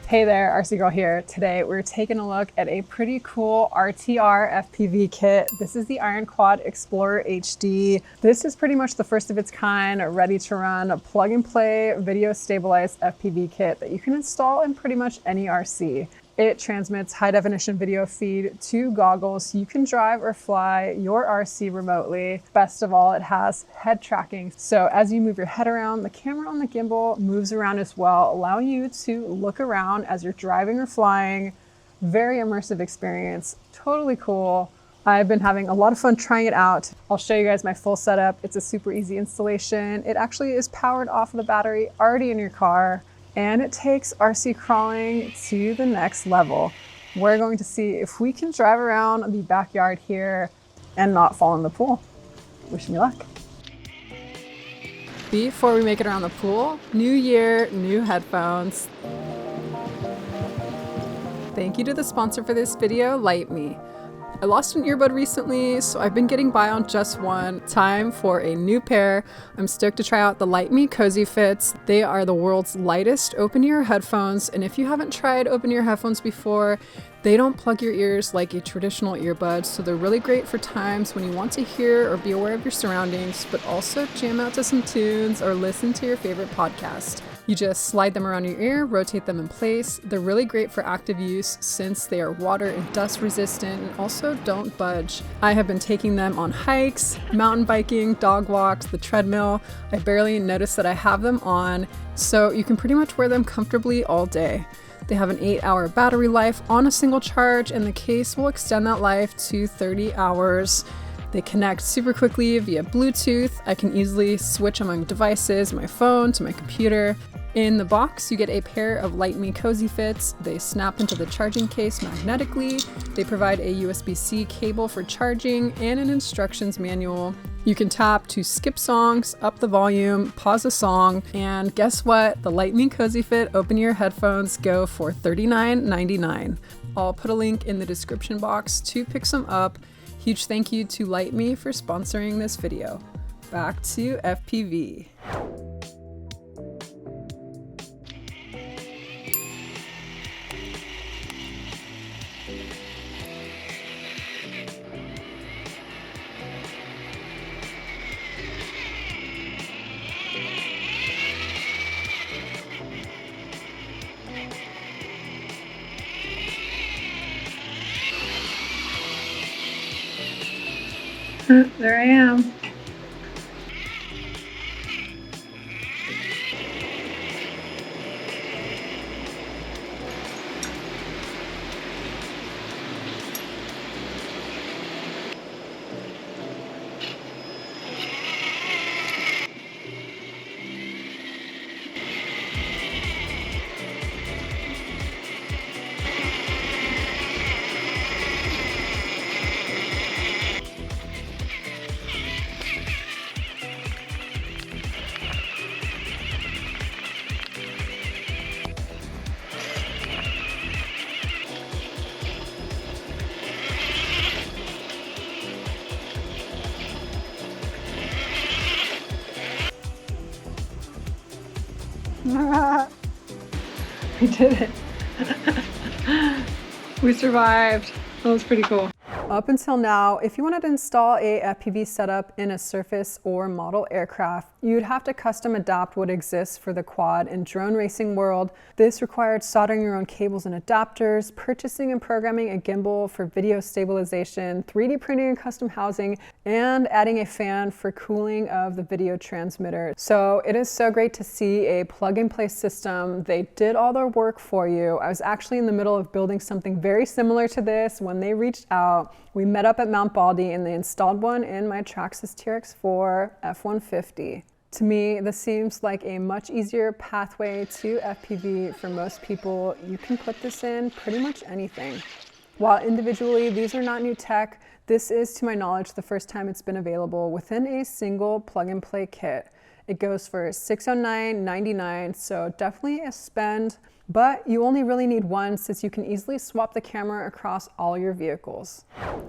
Hey there, RC Girl here. Today we're taking a look at a pretty cool RTR FPV kit. This is the IronQuad Xplorer HD. This is pretty much the first of its kind, ready to run, a plug and play video stabilized FPV kit that you can install in pretty much any RC. It transmits high definition video feed to goggles so you can drive or fly your RC remotely. Best of all, it has head tracking. So as you move your head around, the camera on the gimbal moves around as well, allowing you to look around as you're driving or flying. Very immersive experience, totally cool. I've been having a lot of fun trying it out. I'll show you guys my full setup. It's a super easy installation. It actually is powered off of the battery already in your car. And it takes RC crawling to the next level. We're going to see if we can drive around the backyard here and not fall in the pool. Wish me luck. Before we make it around the pool, new year, new headphones. Thank you to the sponsor for this video, Lytmi. I lost an earbud recently, so I've been getting by on just one. Time for a new pair. I'm stoked to try out the Lytmi Cozy Fits. They are the world's lightest open-ear headphones, and if you haven't tried open-ear headphones before, they don't plug your ears like a traditional earbud, so they're really great for times when you want to hear or be aware of your surroundings, but also jam out to some tunes or listen to your favorite podcast. You just slide them around your ear, rotate them in place. They're really great for active use since they are water and dust resistant and also don't budge. I have been taking them on hikes, mountain biking, dog walks, the treadmill. I barely notice that I have them on, so you can pretty much wear them comfortably all day. They have an 8-hour battery life on a single charge, and the case will extend that life to 30 hours. They connect super quickly via Bluetooth. I can easily switch among devices, my phone to my computer. In the box, you get a pair of Lytmi Cozy Fits. They snap into the charging case magnetically. They provide a USB-C cable for charging and an instructions manual. You can tap to skip songs, up the volume, pause a song, and guess what? The Lytmi Cozy Fit open-ear headphones go for $39.99. I'll put a link in the description box to pick some up. Huge thank you to Lytmi for sponsoring this video. Back to FPV. There I am. We did it. We survived. That was pretty cool. Up until now, if you wanted to install a FPV setup in a surface or model aircraft, you'd have to custom adapt what exists for the quad and drone racing world. This required soldering your own cables and adapters, purchasing and programming a gimbal for video stabilization, 3D printing and custom housing, and adding a fan for cooling of the video transmitter. So it is so great to see a plug-and-play system. They did all their work for you. I was actually in the middle of building something very similar to this when they reached out. We met up at Mount Baldy and they installed one in my Traxxas TRX4 F-150. To me, this seems like a much easier pathway to FPV for most people. You can put this in pretty much anything. While individually, these are not new tech, this is, to my knowledge, the first time it's been available within a single plug-and-play kit. It goes for $609.99, so definitely a spend, but you only really need one since you can easily swap the camera across all your vehicles.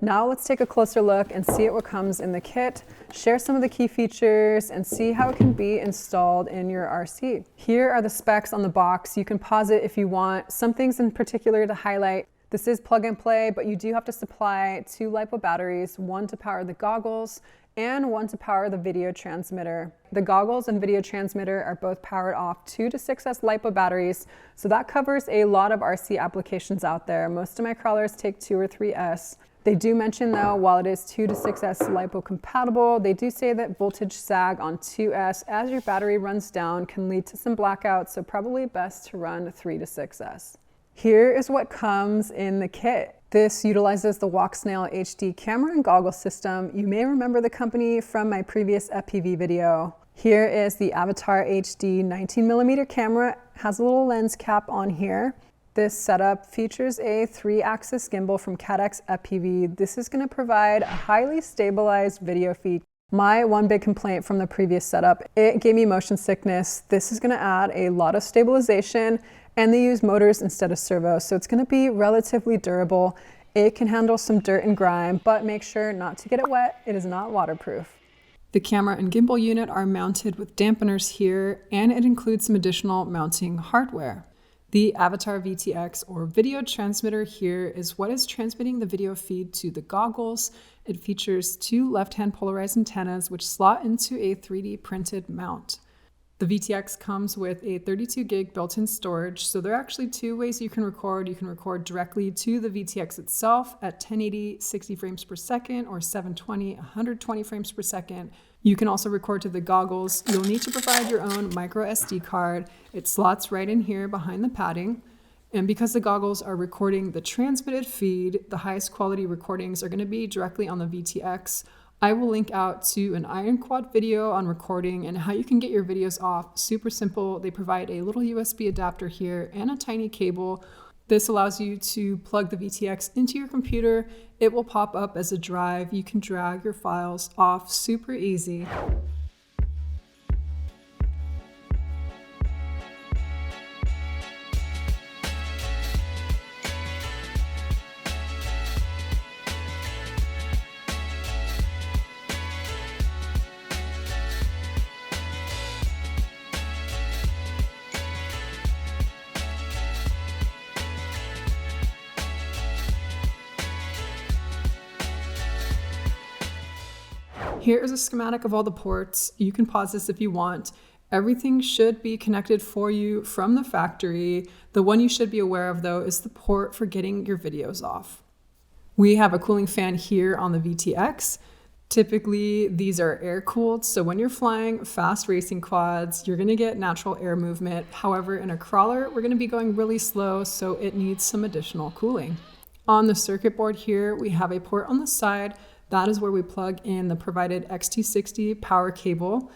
Now let's take a closer look and see what comes in the kit, share some of the key features, and see how it can be installed in your RC. Here are the specs on the box. You can pause it if you want. Some things in particular to highlight. This is plug and play, but you do have to supply 2 LiPo batteries, one to power the goggles and one to power the video transmitter. The goggles and video transmitter are both powered off 2 to 6S LiPo batteries, so that covers a lot of RC applications out there. Most of my crawlers take 2 or 3S. They do mention though, while it is 2 to 6S LiPo compatible, they do say that voltage sag on 2S as your battery runs down can lead to some blackouts, so probably best to run 3 to 6S. Here is what comes in the kit. This utilizes the Walksnail HD camera and goggle system. You may remember the company from my previous FPV video. Here is the Avatar HD 19mm camera. It has a little lens cap on here. This setup features a 3-axis gimbal from IronQuad FPV. This is going to provide a highly stabilized video feed. My one big complaint from the previous setup, it gave me motion sickness. This is going to add a lot of stabilization, and they use motors instead of servos, so it's going to be relatively durable. It can handle some dirt and grime, but make sure not to get it wet. It is not waterproof. The camera and gimbal unit are mounted with dampeners here, and it includes some additional mounting hardware. The Avatar VTX or video transmitter here is what is transmitting the video feed to the goggles. It features 2 left-hand polarized antennas which slot into a 3D printed mount. The VTX comes with a 32 gig built-in storage, so there are actually 2 ways you can record. You can record directly to the VTX itself at 1080 60 frames per second or 720 120 frames per second. You can also record to the goggles. You'll need to provide your own micro SD card. It slots right in here behind the padding. And because the goggles are recording the transmitted feed, the highest quality recordings are going to be directly on the VTX. I will link out to an IronQuad video on recording and how you can get your videos off. Super simple. They provide a little USB adapter here and a tiny cable. This allows you to plug the VTX into your computer. It will pop up as a drive. You can drag your files off super easy. Here is a schematic of all the ports. You can pause this if you want. Everything should be connected for you from the factory. The one you should be aware of though is the port for getting your videos off. We have a cooling fan here on the VTX. Typically these are air cooled, so when you're flying fast racing quads, you're gonna get natural air movement. However, in a crawler, we're gonna be going really slow, so it needs some additional cooling. On the circuit board here, we have a port on the side. That is where we plug in the provided XT60 power cable.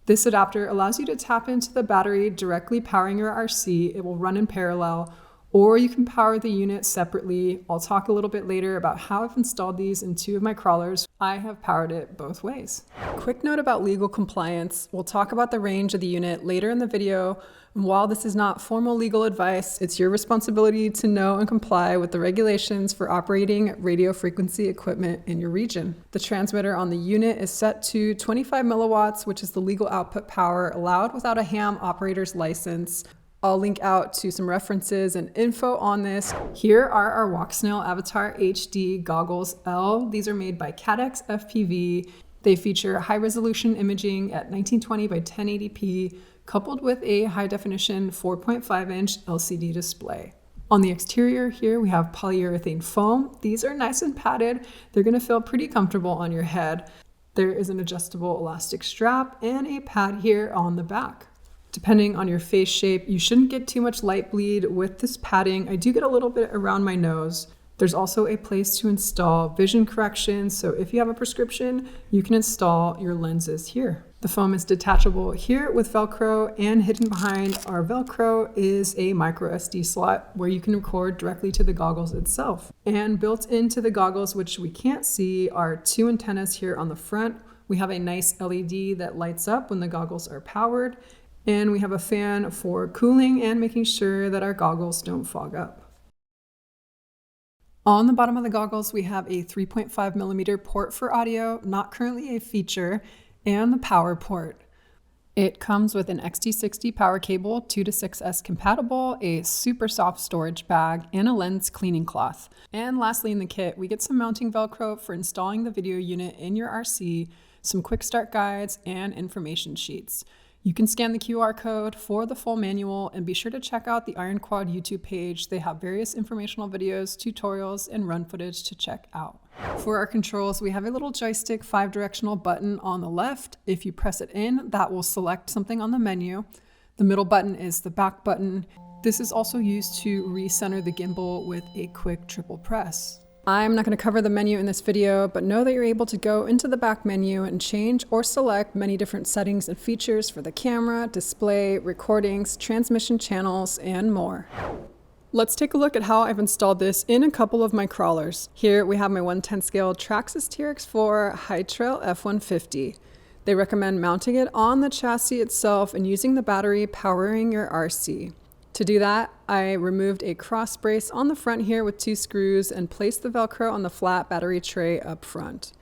This adapter allows you to tap into the battery directly powering your RC. It will run in parallel, or you can power the unit separately. I'll talk a little bit later about how I've installed these in 2 of my crawlers. I have powered it both ways. Quick note about legal compliance. We'll talk about the range of the unit later in the video. And while this is not formal legal advice, it's your responsibility to know and comply with the regulations for operating radio frequency equipment in your region. The transmitter on the unit is set to 25 milliwatts, which is the legal output power allowed without a ham operator's license. I'll link out to some references and info on this. Here are our Walksnail Avatar HD goggles L. These are made by IronQuad FPV. They feature high resolution imaging at 1920 by 1080p, coupled with a high definition 4.5-inch LCD display. On the exterior here, we have polyurethane foam. These are nice and padded. They're gonna feel pretty comfortable on your head. There is an adjustable elastic strap and a pad here on the back. Depending on your face shape, you shouldn't get too much light bleed with this padding. I do get a little bit around my nose. There's also a place to install vision correction, so if you have a prescription, you can install your lenses here. The foam is detachable here with Velcro, and hidden behind our Velcro is a micro SD slot where you can record directly to the goggles itself. And built into the goggles, which we can't see, are 2 antennas here on the front We have a nice LED that lights up when the goggles are powered, and we have a fan for cooling and making sure that our goggles don't fog up. On the bottom of the goggles, we have a 3.5mm port for audio, not currently a feature, and the power port. It comes with an XT60 power cable, 2 to 6S compatible, a super soft storage bag, and a lens cleaning cloth. And lastly in the kit, we get some mounting Velcro for installing the video unit in your RC, some quick start guides, and information sheets. You can scan the QR code for the full manual, and be sure to check out the IronQuad YouTube page. They have various informational videos, tutorials, and run footage to check out. For our controls, we have a little joystick 5-directional button on the left. If you press it in, that will select something on the menu. The middle button is the back button. This is also used to recenter the gimbal with a quick triple press. I'm not going to cover the menu in this video, but know that you're able to go into the back menu and change or select many different settings and features for the camera, display, recordings, transmission channels, and more. Let's take a look at how I've installed this in a couple of my crawlers. Here we have my 1/10 scale Traxxas TRX4 High Trail F150. They recommend mounting it on the chassis itself and using the battery powering your RC. To do that, I removed a cross brace on the front here with 2 screws and placed the Velcro on the flat battery tray up front.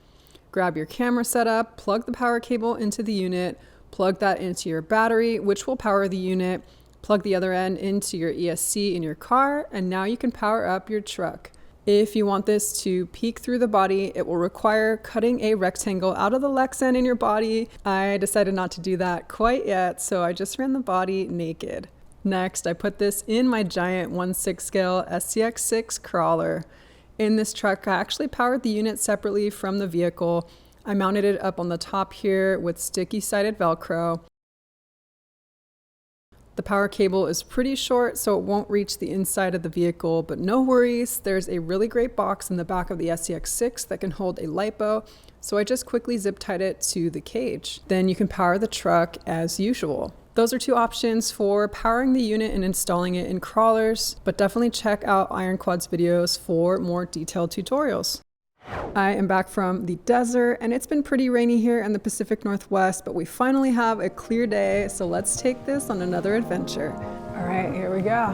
Grab your camera setup, plug the power cable into the unit, plug that into your battery, which will power the unit, plug the other end into your ESC in your car, and now you can power up your truck. If you want this to peek through the body, it will require cutting a rectangle out of the Lex end in your body. I decided not to do that quite yet, so I just ran the body naked. Next, I put this in my giant 1/6 scale SCX6 crawler. In this truck, I actually powered the unit separately from the vehicle. I mounted it up on the top here with sticky-sided Velcro. The power cable is pretty short, so it won't reach the inside of the vehicle, but no worries. There's a really great box in the back of the SCX6 that can hold a lipo, so I just quickly zip tied it to the cage. Then you can power the truck as usual. Those are 2 options for powering the unit and installing it in crawlers, but definitely check out IronQuad's videos for more detailed tutorials. I am back from the desert, and it's been pretty rainy here in the Pacific Northwest, but we finally have a clear day, so let's take this on another adventure. All right, here we go.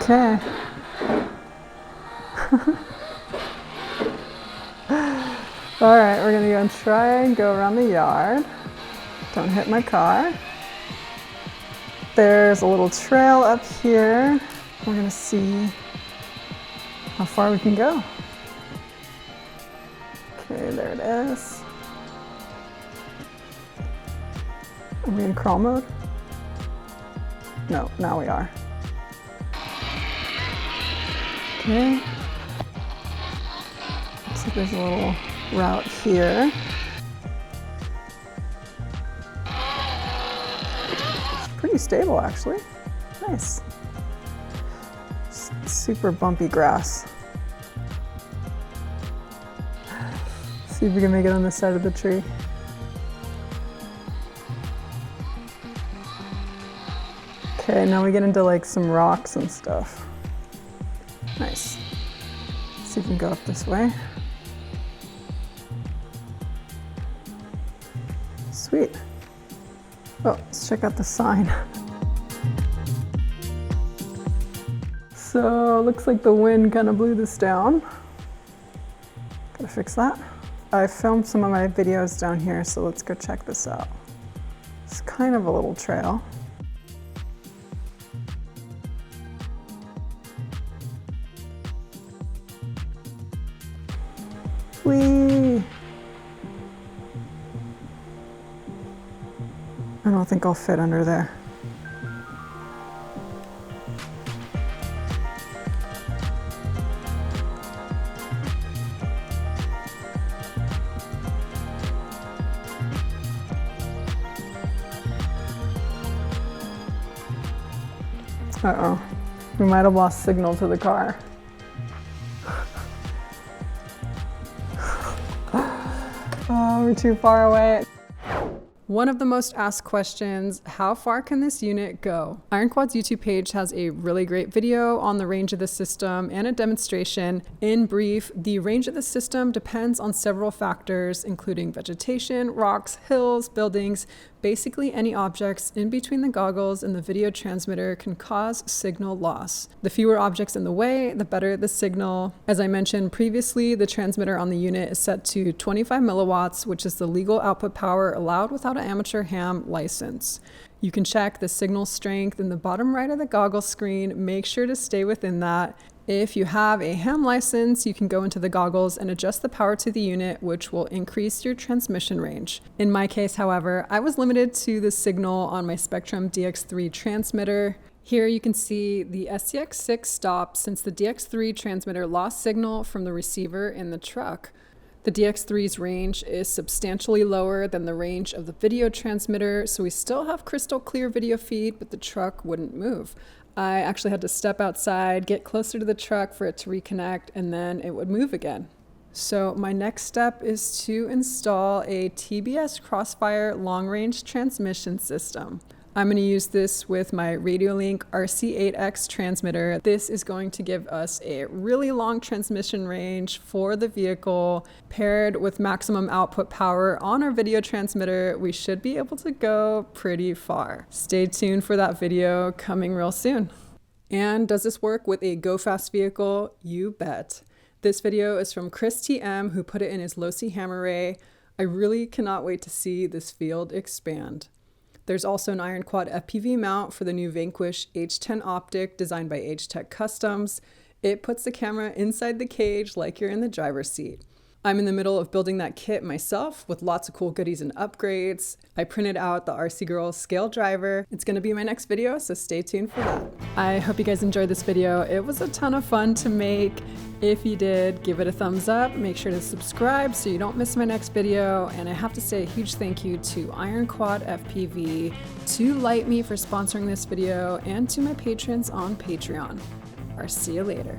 Okay. All right, we're gonna go and try and go around the yard. Don't hit my car. There's a little trail up here. We're gonna see how far we can go. Okay, there it is. Are we in crawl mode? No, now we are. Okay. Looks like there's a little route here. It's pretty stable actually. Nice. Super bumpy grass. See if we can make it on this side of the tree. Okay, now we get into like some rocks and stuff. Nice. Let's see if we can go up this way. Sweet. Oh, let's check out the sign. So, looks like the wind kind of blew this down. Gotta fix that. I filmed some of my videos down here, so let's go check this out. It's kind of a little trail. Whee! I don't think I'll fit under there. Uh-oh, we might have lost signal to the car. Oh, we're too far away. One of the most asked questions, how far can this unit go? IronQuad's YouTube page has a really great video on the range of the system and a demonstration. In brief, the range of the system depends on several factors, including vegetation, rocks, hills, buildings. Basically, any objects in between the goggles and the video transmitter can cause signal loss. The fewer objects in the way, the better the signal. As I mentioned previously, the transmitter on the unit is set to 25 milliwatts, which is the legal output power allowed without an amateur ham license. You can check the signal strength in the bottom right of the goggle screen. Make sure to stay within that. If you have a ham license, you can go into the goggles and adjust the power to the unit, which will increase your transmission range. In my case, however, I was limited to the signal on my Spectrum DX3 transmitter. Here you can see the SCX6 stop since the DX3 transmitter lost signal from the receiver in the truck. The DX3's range is substantially lower than the range of the video transmitter, so we still have crystal clear video feed, but the truck wouldn't move. I actually had to step outside, get closer to the truck for it to reconnect, and then it would move again. So my next step is to install a TBS Crossfire long-range transmission system. I'm going to use this with my Radiolink RC8X transmitter. This is going to give us a really long transmission range for the vehicle. Paired with maximum output power on our video transmitter, we should be able to go pretty far. Stay tuned for that video coming real soon. And does this work with a Go Fast vehicle? You bet. This video is from Chris TM, who put it in his low-C hammer ray. I really cannot wait to see this field expand. There's also an IronQuad FPV mount for the new Vanquish H10 optic designed by H-Tech Customs. It puts the camera inside the cage like you're in the driver's seat. I'm in the middle of building that kit myself with lots of cool goodies and upgrades. I printed out the RC Girl scale driver. It's going to be my next video, so stay tuned for that. I hope you guys enjoyed this video. It was a ton of fun to make. If you did, give it a thumbs up. Make sure to subscribe so you don't miss my next video. And I have to say a huge thank you to IronQuad FPV, to Lytmi for sponsoring this video, and to my patrons on Patreon. I'll see you later.